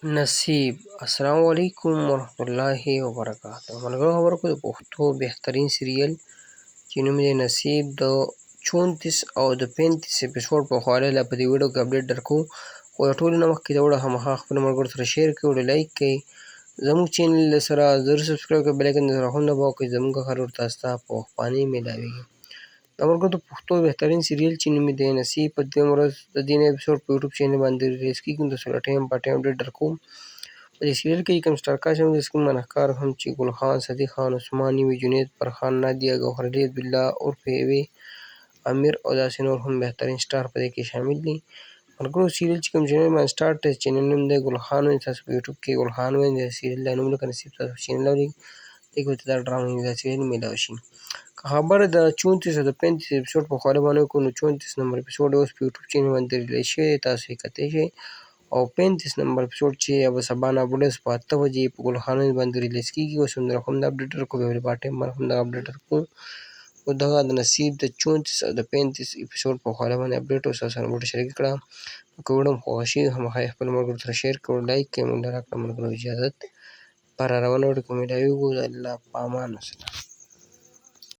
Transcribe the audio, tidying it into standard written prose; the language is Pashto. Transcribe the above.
نصیب. السلام علیکم ورحمت الله وبرکاته. ملګرو خبرو کو د پښتو بهترین سیریل چې نوم یې نصیب د 34 او د 35 اپیسوډ په خواله لا په دې ویډیو کې اپډیټ درکو. خو د ټولو نه مخکې دا ویډیو خامخا خپل ملګرو سره شیر کړئ او لایک کړئ. زموږ چینل سره ضرور سبسکرایب کړئ، بیل آیکن سره هم دباو کړئ. زموږ هر ور تاسو ته په وخت میلاویږي. دا ملګرو د پښتو بهترین سیریل چې نوم یې نصیب په دویم ورځ د دې اپیسوډ په یوټیوب چینل باندې ریلیز کیږي. تاسو له ټایم په ټایم اپډیټ درکوم. په دې سیریل کې کوم سټار کاسټ هم د سکرین منحکار هم چې ګل خان، صدیق خان، عثمان نیوي، جنید، فرخان، نادیه، ګوهر علي عبدالله عرف ایوي، امیر او داسې نور هم بهترین سټار په دې کې شامل دي. ملګرو سیریل چې کوم چینل باندې سټارټ دی، چینل نوم دی ګل خان وایي. تاسو په یوټیوب کې ګل خان وایي د سیریل دا نوم لکه نصیب تاسو په چینل اورئ، دې کې ورته دا ډرامه دا سیریل میلاو شي. که خبره د 34 او د 35 اپیسوډ په خواله باندې وکړو، نو 34 نمبر اپیسوډ اوس په یوټیوب چینل باندې ریلیز شوی دی، تاسو یې کتلی شئ. او 35 نمبر اپیسوډ چې به سبا ناګوډه په 8 بجې په ګل خان باندې ریلیز کیږي. اوس هم هم دا اپډیټ درکو، بیا په ټایم باندې هم دا اپډیټ درکو. او دغه د نصیب د 34 او د 35 اپیسوډ په خواله باندې اپډیټ او تاسو سره مو شریک کړه. که ویډیو مو خوښه شي هماغه خپل ملګرو سره شیر کړئ، لایک کړئ. موږ راکړه ملګرو اجازت پر روانه ویډیو کې میلاویږو. د الله په امان وسلام.